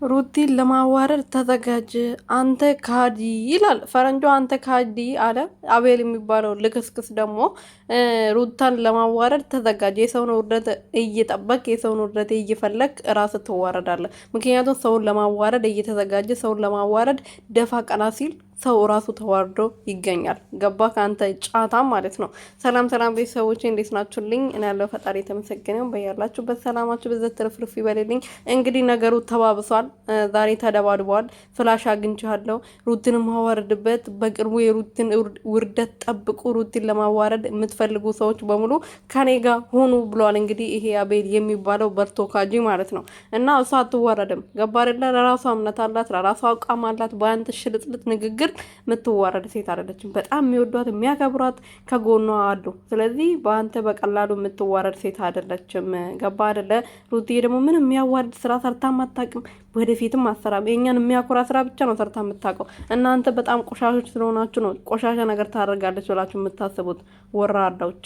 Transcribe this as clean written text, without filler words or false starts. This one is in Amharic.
ሩቲን ለማዋረድ ተዘጋጅ አንተ ካዲ ይላል ፈረንጆ። አንተ ካዲ አለ። አቤል የሚባለው ልክስክስ ደግሞ ሩታን ለማዋረድ ተዘጋጅ። የሰውን ውርደት እየጠበቅ የሰውን ውርደት እየፈለግ ራስ ትዋረዳለህ። ምክንያቱም ሰውን ለማዋረድ እየተዘጋጀ ሰውን ለማዋረድ ደፋ ቀና ሲል ሰው ራሱ ተዋርዶ ይገኛል። ገባ ከአንተ ጫታ ማለት ነው። ሰላም ሰላም ቤተሰቦቼ እንዴት ናችሁልኝ? እኔ ያለው ፈጣሪ የተመሰገነው በያላችሁበት ሰላማችሁ በዘት ትርፍርፍ ይበልልኝ። እንግዲህ ነገሩ ተባብሷል። ዛሬ ተደባድበዋል። ፍላሽ አግኝቻለሁ። ሩትን ማዋረድበት በቅርቡ የሩትን ውርደት ጠብቁ። ሩትን ለማዋረድ የምትፈልጉ ሰዎች በሙሉ ከኔ ጋር ሆኑ ብሏል። እንግዲህ ይሄ አቤል የሚባለው በርቶ ካጂ ማለት ነው። እና እሷ አትዋረድም። ገባ አይደለ? ለራሷ እምነት አላት፣ ለራሷ አቋም አላት። በአንተ ሽልጥልጥ ንግግር የምትዋረድ ሴት አይደለችም። በጣም የሚወዷት የሚያከብሯት ከጎኗ አሉ። ስለዚህ በአንተ በቀላሉ የምትዋረድ ሴት አይደለችም። ገባ አይደለ? ሩትዬ ደግሞ ምንም የሚያዋርድ ስራ ሰርታ አታውቅም። ወደፊትም አሰራም። የኛን የሚያኮራ ስራ ብቻ ነው ሰርታ የምታውቀው። እናንተ በጣም ቆሻሾች ስለሆናችሁ ነው ቆሻሻ ነገር ታደርጋለች ብላችሁ የምታስቡት ወራዳዎች።